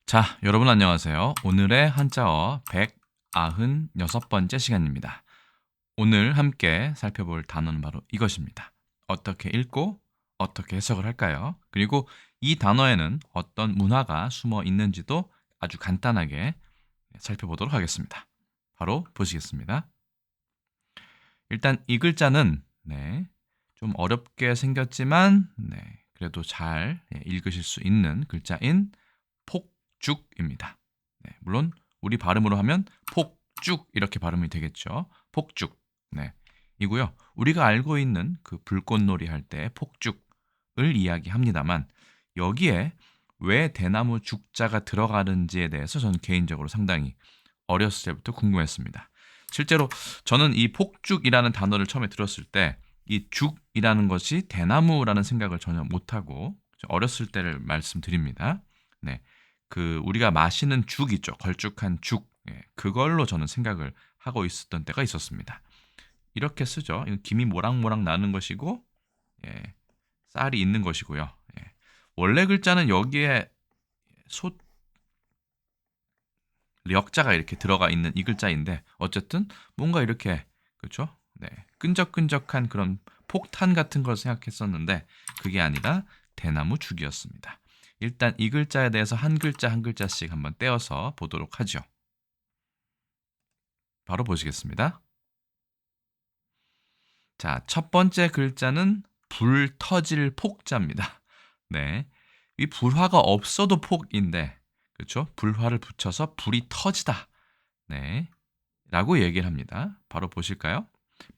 자, 여러분 안녕하세요. 오늘의 한자어 196번째 시간입니다. 오늘 함께 살펴볼 단어는 바로 이것입니다. 어떻게 읽고 어떻게 해석을 할까요? 그리고 이 단어에는 어떤 문화가 숨어 있는지도 아주 간단하게 살펴보도록 하겠습니다. 바로 보시겠습니다. 일단 이 글자는 좀 어렵게 생겼지만 그래도 잘 읽으실 수 있는 글자인 폭죽입니다. 물론 우리 발음으로 하면 폭죽 이렇게 발음이 되겠죠. 폭죽. 이고요. 우리가 알고 있는 그 불꽃놀이 할 때 폭죽을 이야기합니다만 여기에 왜 대나무 죽자가 들어가는지에 대해서 저는 개인적으로 상당히 어렸을 때부터 궁금했습니다. 실제로 저는 이 폭죽이라는 단어를 처음에 들었을 때 이 죽이라는 것이 대나무라는 생각을 전혀 못하고 어렸을 때를 말씀드립니다. 그 우리가 마시는 죽 있죠. 걸쭉한 죽. 그걸로 저는 생각을 하고 있었던 때가 있었습니다. 이렇게 쓰죠. 이건 김이 모락모락 나는 것이고 쌀이 있는 것이고요. 원래 글자는 여기에 소 역자가 이렇게 들어가 있는 이 글자인데 어쨌든 뭔가 이렇게 그렇죠? 끈적끈적한 그런 폭탄 같은 걸 생각했었는데 그게 아니라 대나무 죽이었습니다. 일단 이 글자에 대해서 한 글자 한 글자씩 한번 떼어서 보도록 하죠. 바로 보시겠습니다. 자, 첫 번째 글자는 불 터질 폭자입니다. 이 불화가 없어도 폭인데 그렇죠? 불화를 붙여서 불이 터지다. 라고 얘기를 합니다. 바로 보실까요?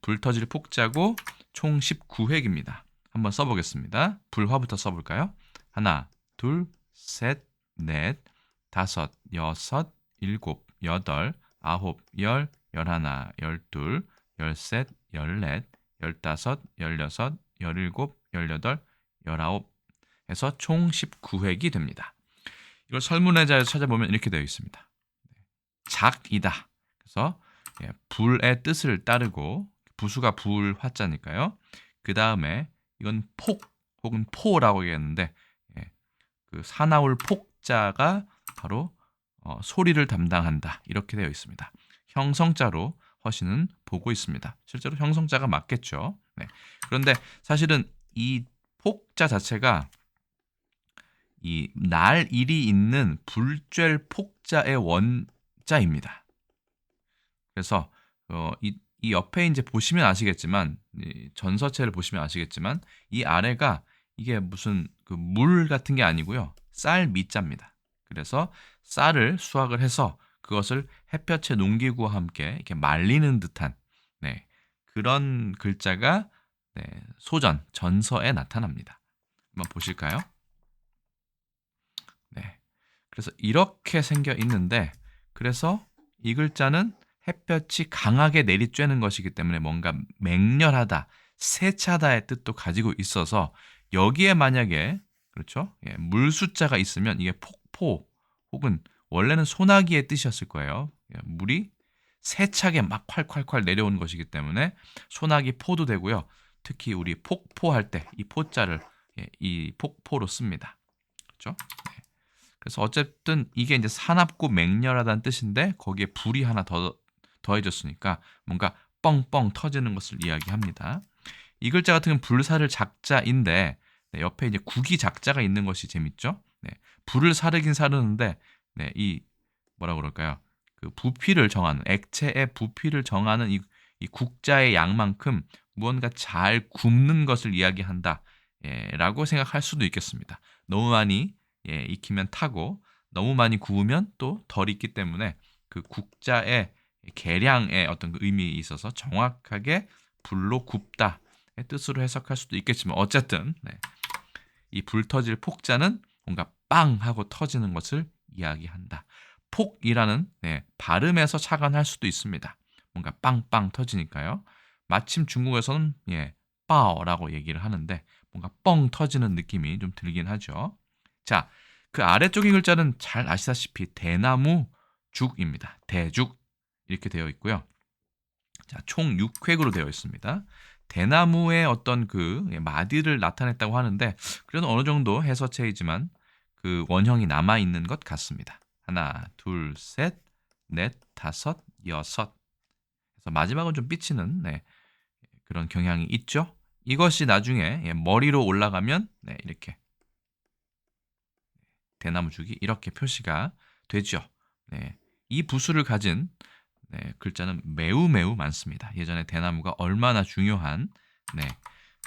불 터질 폭자고 총 19획입니다. 한번 써보겠습니다. 불화부터 써볼까요? 하나, 둘, 셋, 넷, 다섯, 여섯, 일곱, 여덟, 아홉, 열, 열하나, 열둘, 열셋, 열넷, 열다섯, 열여섯, 열일곱, 열여덟, 열아홉 해서 총 19획이 됩니다. 이걸 설문의자에서 찾아보면 이렇게 되어 있습니다. 작이다. 그래서 불의 뜻을 따르고 부수가 불 화자니까요. 그 다음에 이건 폭 혹은 포라고 얘기했는데 그 사나울 폭자가 바로 소리를 담당한다. 이렇게 되어 있습니다. 형성자로 허시는 보고 있습니다. 실제로 형성자가 맞겠죠. 그런데 사실은 이 폭자 자체가 이 날 일이 있는 불쬐 폭자의 원자입니다. 그래서 이 옆에 이제 보시면 아시겠지만 이 전서체를 보시면 아시겠지만 이 아래가 이게 무슨 그 물 같은 게 아니고요. 쌀 미자입니다. 그래서 쌀을 수확을 해서 그것을 햇볕에 농기구와 함께 이렇게 말리는 듯한 그런 글자가 소전, 전서에 나타납니다. 한번 보실까요? 그래서 이렇게 생겨 있는데 그래서 이 글자는 햇볕이 강하게 내리쬐는 것이기 때문에 뭔가 맹렬하다, 세차다의 뜻도 가지고 있어서 여기에 만약에 그렇죠? 물 숫자가 있으면 이게 폭포 혹은 원래는 소나기의 뜻이었을 거예요. 물이 세차게 막 콸콸콸 내려오는 것이기 때문에 소나기 포도 되고요. 특히 우리 폭포할 때 이 포자를 이 폭포로 씁니다. 그렇죠? 그래서 어쨌든 이게 이제 사납고 맹렬하다는 뜻인데 거기에 불이 하나 더 더해졌으니까 뭔가 뻥뻥 터지는 것을 이야기합니다. 이 글자 같은 경우는 불사를 작자인데 옆에 이제 국이 작자가 있는 것이 재밌죠. 불을 사르긴 사르는데 이 뭐라 그럴까요? 그 부피를 정하는 액체의 부피를 정하는 이 국자의 양만큼 무언가 잘 굽는 것을 이야기한다. 라고 생각할 수도 있겠습니다. 너무 많이 익히면 타고 너무 많이 구우면 또 덜 익기 때문에 그 국자의 계량의 어떤 그 의미에 있어서 정확하게 불로 굽다의 뜻으로 해석할 수도 있겠지만 어쨌든 이 불 터질 폭자는 뭔가 빵 하고 터지는 것을 이야기한다. 폭이라는 발음에서 착안할 수도 있습니다. 뭔가 빵빵 터지니까요. 마침 중국에서는 빠오라고 얘기를 하는데 뭔가 뻥 터지는 느낌이 좀 들긴 하죠. 자, 그 아래쪽의 글자는 잘 아시다시피 대나무 죽입니다. 대죽 이렇게 되어 있고요. 자, 총 6획으로 되어 있습니다. 대나무의 어떤 그 마디를 나타냈다고 하는데 그래도 어느 정도 해서체이지만 그 원형이 남아 있는 것 같습니다. 하나, 둘, 셋, 넷, 다섯, 여섯. 그래서 마지막은 좀 삐치는 그런 경향이 있죠. 이것이 나중에 머리로 올라가면 이렇게 대나무죽이 이렇게 표시가 되죠. 이 부수를 가진 글자는 매우 매우 많습니다. 예전에 대나무가 얼마나 중요한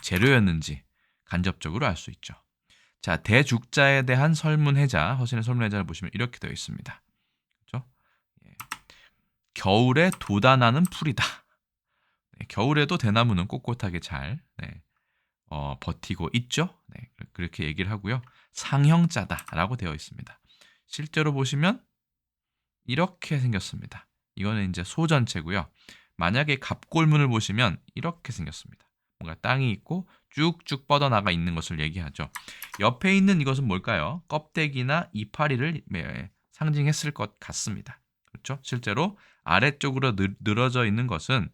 재료였는지 간접적으로 알 수 있죠. 자, 대죽자에 대한 설문해자, 허신의 설문해자를 보시면 이렇게 되어 있습니다. 그렇죠? 겨울에 돋아나는 풀이다. 겨울에도 대나무는 꼿꼿하게 잘 버티고 있죠. 그렇게 얘기를 하고요. 상형자다라고 되어 있습니다. 실제로 보시면 이렇게 생겼습니다. 이거는 이제 소 전체고요. 만약에 갑골문을 보시면 이렇게 생겼습니다. 뭔가 땅이 있고 쭉쭉 뻗어나가 있는 것을 얘기하죠. 옆에 있는 이것은 뭘까요? 껍데기나 이파리를 상징했을 것 같습니다. 그렇죠? 실제로 아래쪽으로 늘어져 있는 것은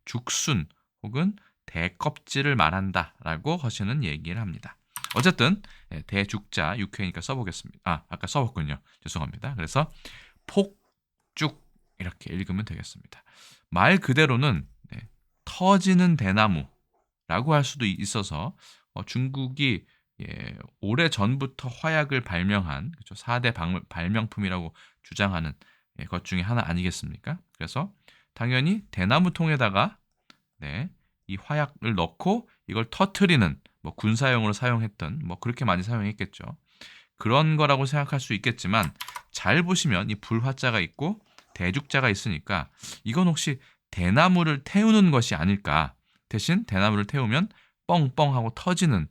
죽순 혹은 대껍질을 말한다라고 허신은 얘기를 합니다. 어쨌든 대죽자 6회니까 써보겠습니다. 아까 써봤군요. 죄송합니다. 그래서 폭죽 이렇게 읽으면 되겠습니다. 말 그대로는 터지는 대나무라고 할 수도 있어서 중국이 오래 전부터 화약을 발명한 4대 발명품이라고 주장하는 것 중에 하나 아니겠습니까? 그래서 당연히 대나무 통에다가 이 화약을 넣고 이걸 터트리는 군사용으로 사용했던 그렇게 많이 사용했겠죠. 그런 거라고 생각할 수 있겠지만 잘 보시면 이 불화자가 있고 대죽자가 있으니까 이건 혹시 대나무를 태우는 것이 아닐까. 대신 대나무를 태우면 뻥뻥하고 터지는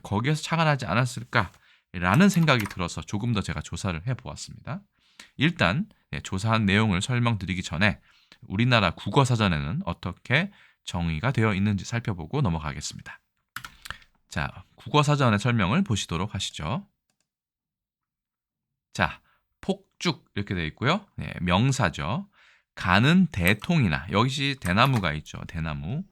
거기에서 차가 나지 않았을까라는 생각이 들어서 조금 더 제가 조사를 해보았습니다. 일단 조사한 내용을 설명드리기 전에 우리나라 국어사전에는 어떻게 정의가 되어 있는지 살펴보고 넘어가겠습니다. 자, 국어사전의 설명을 보시도록 하시죠. 자, 폭죽 이렇게 되어 있고요. 명사죠. 가는 대통이나 여기 대나무가 있죠. 대나무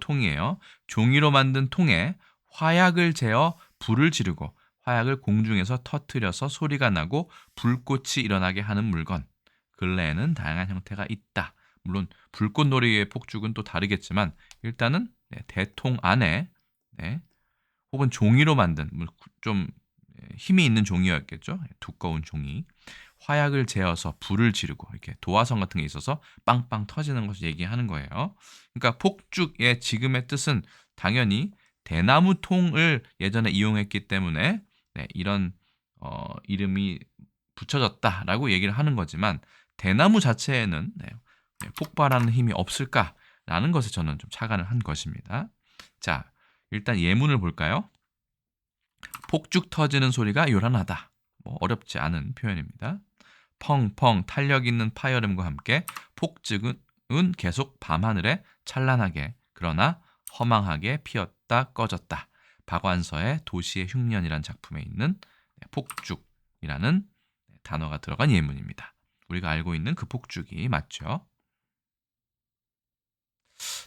통이에요. 종이로 만든 통에 화약을 재어 불을 지르고 화약을 공중에서 터뜨려서 소리가 나고 불꽃이 일어나게 하는 물건. 근래에는 다양한 형태가 있다. 물론 불꽃놀이의 폭죽은 또 다르겠지만 일단은 대통 안에 혹은 종이로 만든 좀 힘이 있는 종이였겠죠. 두꺼운 종이. 화약을 재어서 불을 지르고 이렇게 도화선 같은 게 있어서 빵빵 터지는 것을 얘기하는 거예요. 그러니까 폭죽의 지금의 뜻은 당연히 대나무 통을 예전에 이용했기 때문에 이런 이름이 붙여졌다라고 얘기를 하는 거지만 대나무 자체에는 폭발하는 힘이 없을까라는 것에 저는 좀 착안을 한 것입니다. 자, 일단 예문을 볼까요? 폭죽 터지는 소리가 요란하다. 어렵지 않은 표현입니다. 펑펑 탄력 있는 파열음과 함께 폭죽은 계속 밤하늘에 찬란하게 그러나 허망하게 피었다 꺼졌다. 박완서의 도시의 흉년이란 작품에 있는 폭죽이라는 단어가 들어간 예문입니다. 우리가 알고 있는 그 폭죽이 맞죠?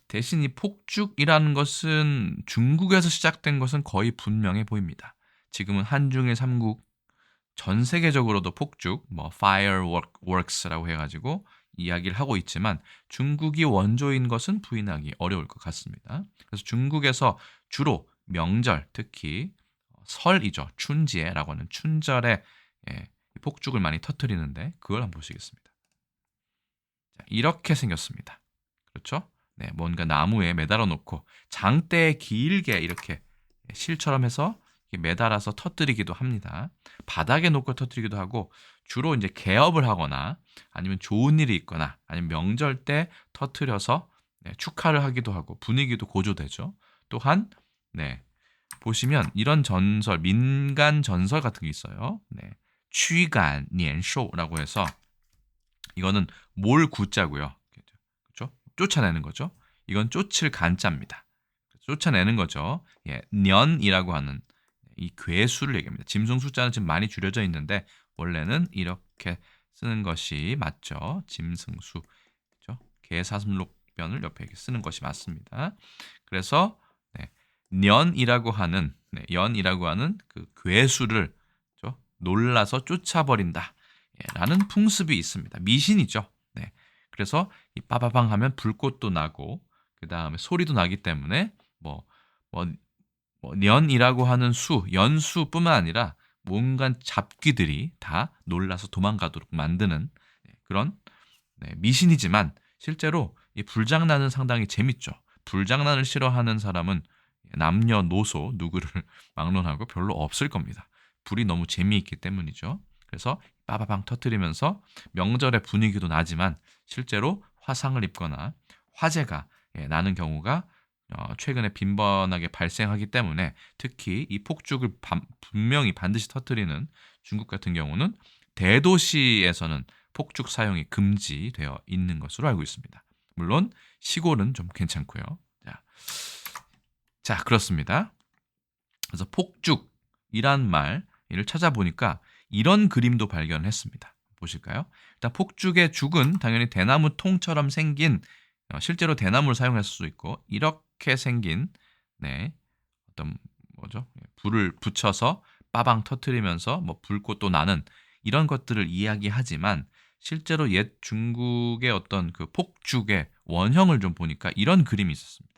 대신 이 폭죽이라는 것은 중국에서 시작된 것은 거의 분명해 보입니다. 지금은 한중일 삼국 전 세계적으로도 폭죽, fireworks라고 해가지고 이야기를 하고 있지만 중국이 원조인 것은 부인하기 어려울 것 같습니다. 그래서 중국에서 주로 명절, 특히 설이죠. 춘지에라고 하는 춘절에 폭죽을 많이 터뜨리는데 그걸 한번 보시겠습니다. 자, 이렇게 생겼습니다. 그렇죠? 뭔가 나무에 매달아 놓고 장대에 길게 이렇게 실처럼 해서 매달아서 터뜨리기도 합니다. 바닥에 놓고 터뜨리기도 하고 주로 이제 개업을 하거나 아니면 좋은 일이 있거나 아니면 명절 때 터뜨려서 축하를 하기도 하고 분위기도 고조되죠. 또한 보시면 이런 전설, 민간 전설 같은 게 있어요. 취간 년쇼라고 해서 이거는 몰 구자고요. 그렇죠? 쫓아내는 거죠. 이건 쫓을 간자입니다. 쫓아내는 거죠. 년이라고 하는 이 괴수를 얘기합니다. 짐승 숫자는 지금 많이 줄여져 있는데 원래는 이렇게 쓰는 것이 맞죠. 짐승수. 그렇죠? 개사슴록변을 옆에 이렇게 쓰는 것이 맞습니다. 그래서 연이라고 하는 연이라고 하는 그 괴수를 그렇죠? 놀라서 쫓아버린다. 라는 풍습이 있습니다. 미신이죠. 네. 그래서 이 빠바방 하면 불꽃도 나고 그 다음에 소리도 나기 때문에 뭐 년이라고 하는 연수뿐만 아니라 온갖 잡귀들이 다 놀라서 도망가도록 만드는 그런 미신이지만 실제로 이 불장난은 상당히 재밌죠. 불장난을 싫어하는 사람은 남녀노소 누구를 막론하고 별로 없을 겁니다. 불이 너무 재미있기 때문이죠. 그래서 빠바방 터뜨리면서 명절의 분위기도 나지만 실제로 화상을 입거나 화재가 나는 경우가 최근에 빈번하게 발생하기 때문에 특히 이 폭죽을 분명히 반드시 터뜨리는 중국 같은 경우는 대도시에서는 폭죽 사용이 금지되어 있는 것으로 알고 있습니다. 물론 시골은 좀 괜찮고요. 자, 그렇습니다. 그래서 폭죽이란 말을 찾아보니까 이런 그림도 발견했습니다. 보실까요? 일단 폭죽의 죽은 당연히 대나무 통처럼 생긴 실제로 대나무를 사용할 수도 있고 이렇게 생긴 어떤 불을 붙여서 빠방 터뜨리면서 뭐 불꽃도 나는 이런 것들을 이야기하지만 실제로 옛 중국의 어떤 그 폭죽의 원형을 좀 보니까 이런 그림이 있었습니다.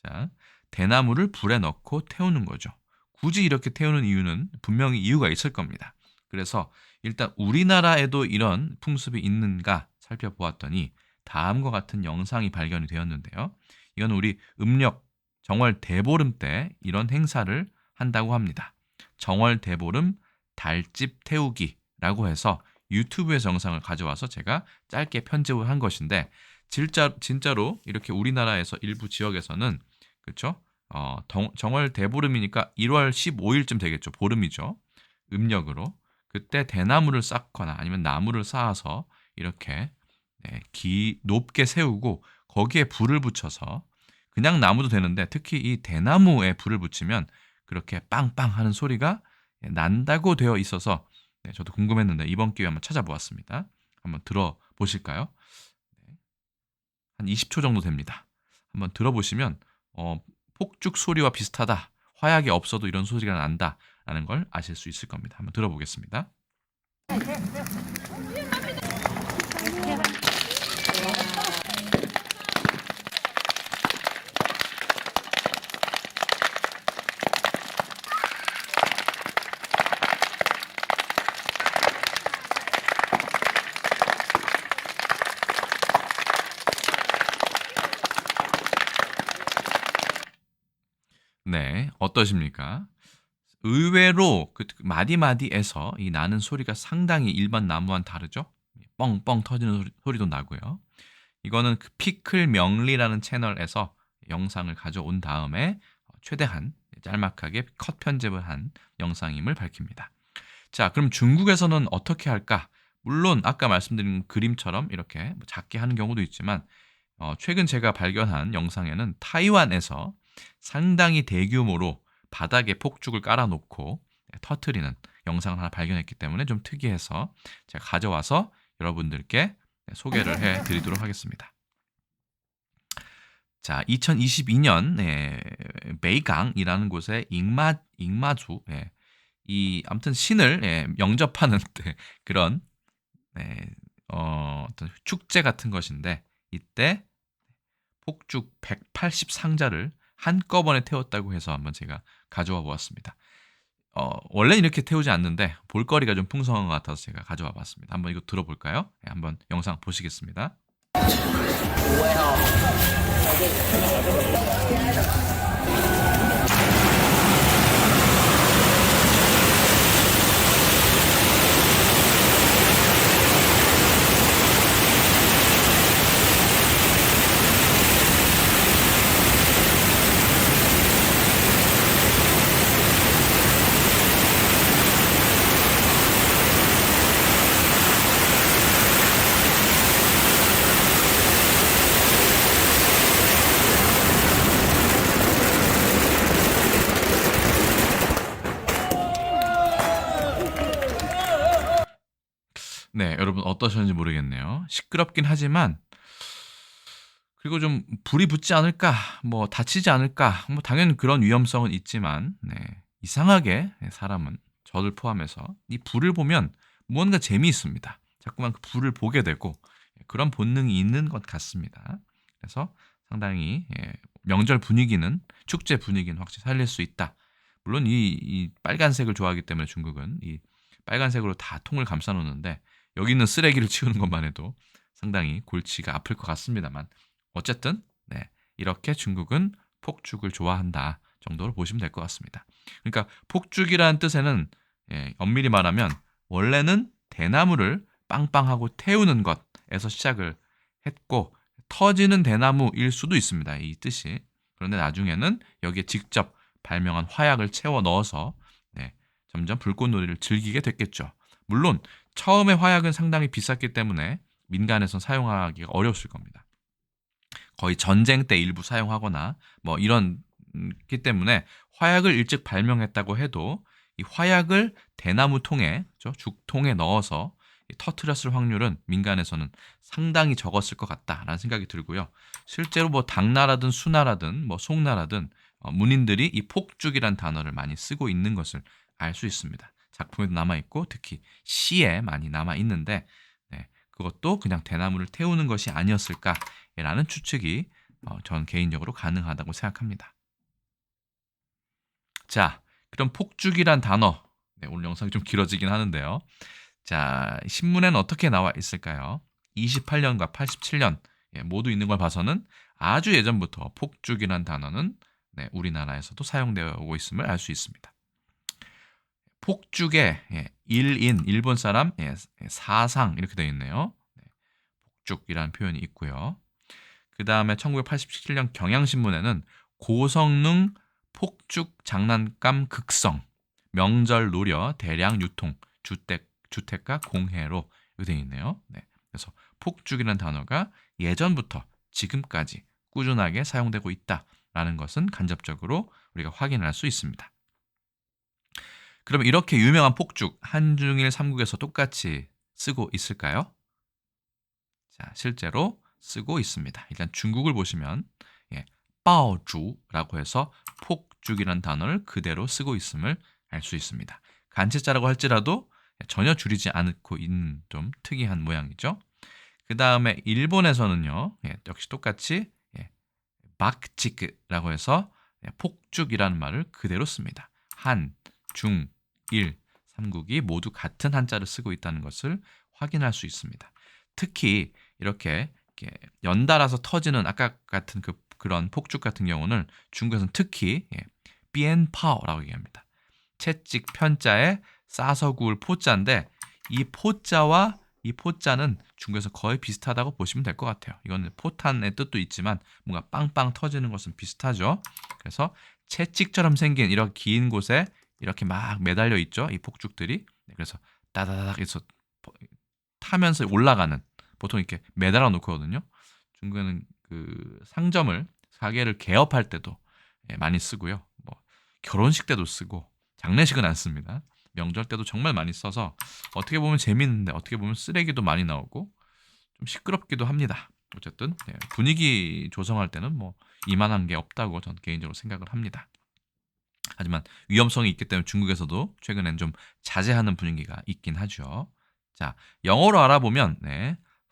자, 대나무를 불에 넣고 태우는 거죠. 굳이 이렇게 태우는 이유는 분명히 이유가 있을 겁니다. 그래서 일단 우리나라에도 이런 풍습이 있는가 살펴보았더니 다음과 같은 영상이 발견이 되었는데요. 이건 우리 음력 정월 대보름 때 이런 행사를 한다고 합니다. 정월 대보름 달집 태우기라고 해서 유튜브에서 영상을 가져와서 제가 짧게 편집을 한 것인데 진짜로 이렇게 우리나라에서 일부 지역에서는 그렇죠? 정월 대보름이니까 1월 15일쯤 되겠죠. 보름이죠. 음력으로. 그때 대나무를 쌓거나 아니면 나무를 쌓아서 이렇게 높게 세우고 거기에 불을 붙여서 그냥 나무도 되는데 특히 이 대나무에 불을 붙이면 그렇게 빵빵 하는 소리가 난다고 되어 있어서 저도 궁금했는데 이번 기회에 한번 찾아보았습니다. 한번 들어보실까요? 한 20초 정도 됩니다. 한번 들어보시면 폭죽 소리와 비슷하다. 화약이 없어도 이런 소리가 난다라는 걸 아실 수 있을 겁니다. 한번 들어보겠습니다. 네, 어떠십니까? 의외로 그 마디마디에서 이 나는 소리가 상당히 일반 나무와는 다르죠? 뻥뻥 터지는 소리도 나고요. 이거는 그 피클 명리라는 채널에서 영상을 가져온 다음에 최대한 짤막하게 컷 편집을 한 영상임을 밝힙니다. 자, 그럼 중국에서는 어떻게 할까? 물론 아까 말씀드린 그림처럼 이렇게 작게 하는 경우도 있지만 최근 제가 발견한 영상에는 타이완에서 상당히 대규모로 바닥에 폭죽을 깔아놓고 터트리는 영상을 하나 발견했기 때문에 좀 특이해서 제가 가져와서 여러분들께 소개를 해드리도록 하겠습니다. 자, 2022년 베이강이라는 곳에 잉마주 이 아무튼 신을 영접하는 그런 어떤 축제 같은 것인데 이때 폭죽 180상자를 한꺼번에 태웠다고 해서 한번 제가 가져와 보았습니다. 원래는 이렇게 태우지 않는데 볼거리가 좀 풍성한 것 같아서 제가 가져와 봤습니다. 한번 이거 들어볼까요? 한번 영상 보시겠습니다. 네, 여러분 어떠셨는지 모르겠네요. 시끄럽긴 하지만 그리고 좀 불이 붙지 않을까, 뭐 다치지 않을까, 뭐 당연히 그런 위험성은 있지만 이상하게 사람은 저를 포함해서 이 불을 보면 무언가 재미있습니다. 자꾸만 그 불을 보게 되고 그런 본능이 있는 것 같습니다. 그래서 상당히 명절 분위기는 축제 분위기는 확실히 살릴 수 있다. 물론 이 빨간색을 좋아하기 때문에 중국은 이 빨간색으로 다 통을 감싸 놓는데 여기 있는 쓰레기를 치우는 것만 해도 상당히 골치가 아플 것 같습니다만 어쨌든 이렇게 중국은 폭죽을 좋아한다 정도로 보시면 될 것 같습니다. 그러니까 폭죽이라는 뜻에는 엄밀히 말하면 원래는 대나무를 빵빵하고 태우는 것에서 시작을 했고 터지는 대나무일 수도 있습니다. 이 뜻이. 그런데 나중에는 여기에 직접 발명한 화약을 채워 넣어서 점점 불꽃놀이를 즐기게 됐겠죠. 물론 처음에 화약은 상당히 비쌌기 때문에 민간에서 사용하기가 어려웠을 겁니다. 거의 전쟁 때 일부 사용하거나 뭐 이런기 때문에 화약을 일찍 발명했다고 해도 이 화약을 대나무 통에, 죽통에 넣어서 터트렸을 확률은 민간에서는 상당히 적었을 것 같다라는 생각이 들고요. 실제로 뭐 당나라든 수나라든 뭐 송나라든 문인들이 이 폭죽이란 단어를 많이 쓰고 있는 것을 알 수 있습니다. 작품에도 남아있고 특히 시에 많이 남아있는데 그것도 그냥 대나무를 태우는 것이 아니었을까라는 추측이 전 개인적으로 가능하다고 생각합니다. 자, 그럼 폭죽이란 단어. 오늘 영상이 좀 길어지긴 하는데요. 자, 신문에는 어떻게 나와 있을까요? 28년과 87년 모두 있는 걸 봐서는 아주 예전부터 폭죽이란 단어는 우리나라에서도 사용되어 오고 있음을 알 수 있습니다. 폭죽의 일인, 일본 사람 사상 이렇게 되어 있네요. 폭죽이라는 표현이 있고요. 그 다음에 1987년 경향신문에는 고성능 폭죽 장난감 극성, 명절 노려 대량 유통, 주택가 공해로 되어 있네요. 그래서 폭죽이라는 단어가 예전부터 지금까지 꾸준하게 사용되고 있다라는 것은 간접적으로 우리가 확인할 수 있습니다. 그럼 이렇게 유명한 폭죽 한중일 삼국에서 똑같이 쓰고 있을까요? 자, 실제로 쓰고 있습니다. 일단 중국을 보시면 빠오주라고 해서 폭죽이라는 단어를 그대로 쓰고 있음을 알 수 있습니다. 간체자라고 할지라도 전혀 줄이지 않고 있는 좀 특이한 모양이죠. 그 다음에 일본에서는요, 역시 똑같이 박치크라고 해서 폭죽이라는 말을 그대로 씁니다. 한, 중, 일, 삼국이 모두 같은 한자를 쓰고 있다는 것을 확인할 수 있습니다. 특히 이렇게 연달아서 터지는 아까 같은 그런 폭죽 같은 경우는 중국에서는 특히 비엔파오라고 얘기합니다. 채찍 편자에 싸서 구울 포자인데 이 포자와 이 포자는 중국에서 거의 비슷하다고 보시면 될 것 같아요. 이거는 포탄의 뜻도 있지만 뭔가 빵빵 터지는 것은 비슷하죠. 그래서 채찍처럼 생긴 이렇게 긴 곳에 이렇게 막 매달려 있죠. 이 폭죽들이. 그래서 따다닥 해서 타면서 올라가는 보통 이렇게 매달아 놓거든요. 중국에는 그 상점을 가게를 개업할 때도 많이 쓰고요. 뭐 결혼식 때도 쓰고 장례식은 안 씁니다. 명절 때도 정말 많이 써서 어떻게 보면 재밌는데 어떻게 보면 쓰레기도 많이 나오고 좀 시끄럽기도 합니다. 어쨌든 분위기 조성할 때는 뭐 이만한 게 없다고 저는 개인적으로 생각을 합니다. 하지만 위험성이 있기 때문에 중국에서도 최근엔 좀 자제하는 분위기가 있긴 하죠. 자, 영어로 알아보면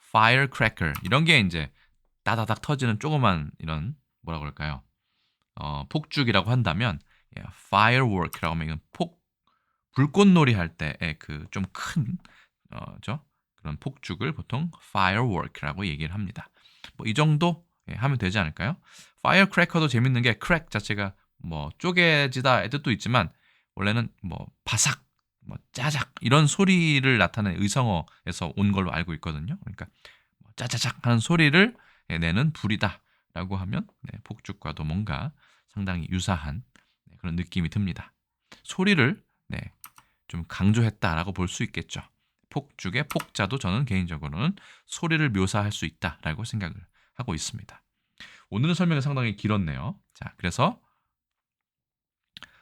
firecracker 이런 게 이제 따다닥 터지는 조그만 이런 뭐라 그럴까요? 폭죽이라고 한다면 firework라고 하면 이건 불꽃놀이 할 때의 그 좀 큰 그런 폭죽을 보통 firework라고 얘기를 합니다. 뭐 이 정도 하면 되지 않을까요? firecracker도 재밌는 게 crack 자체가 뭐 쪼개지다의 뜻도 있지만 원래는 뭐 바삭, 뭐 짜작 이런 소리를 나타내는 의성어에서 온 걸로 알고 있거든요. 그러니까 뭐 짜자작 하는 소리를 내는 불이다라고 하면 폭죽과도 뭔가 상당히 유사한 그런 느낌이 듭니다. 소리를 좀 강조했다라고 볼 수 있겠죠. 폭죽의 폭자도 저는 개인적으로는 소리를 묘사할 수 있다라고 생각을 하고 있습니다. 오늘의 설명이 상당히 길었네요. 자, 그래서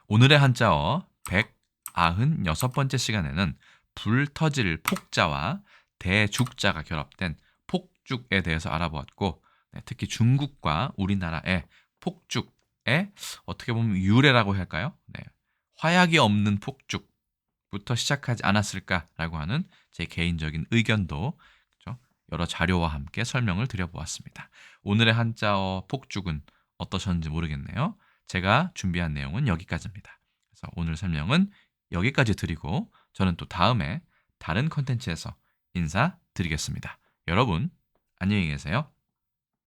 오늘의 한자어 196번째 시간에는 불 터질 폭자와 대죽자가 결합된 폭죽에 대해서 알아보았고 특히 중국과 우리나라의 폭죽의 어떻게 보면 유래라고 할까요? 화약이 없는 폭죽, 부터 시작하지 않았을까라고 하는 제 개인적인 의견도 그죠? 여러 자료와 함께 설명을 드려보았습니다. 오늘의 한자어 폭죽은 어떠셨는지 모르겠네요. 제가 준비한 내용은 여기까지입니다. 그래서 오늘 설명은 여기까지 드리고 저는 또 다음에 다른 컨텐츠에서 인사드리겠습니다. 여러분 안녕히 계세요.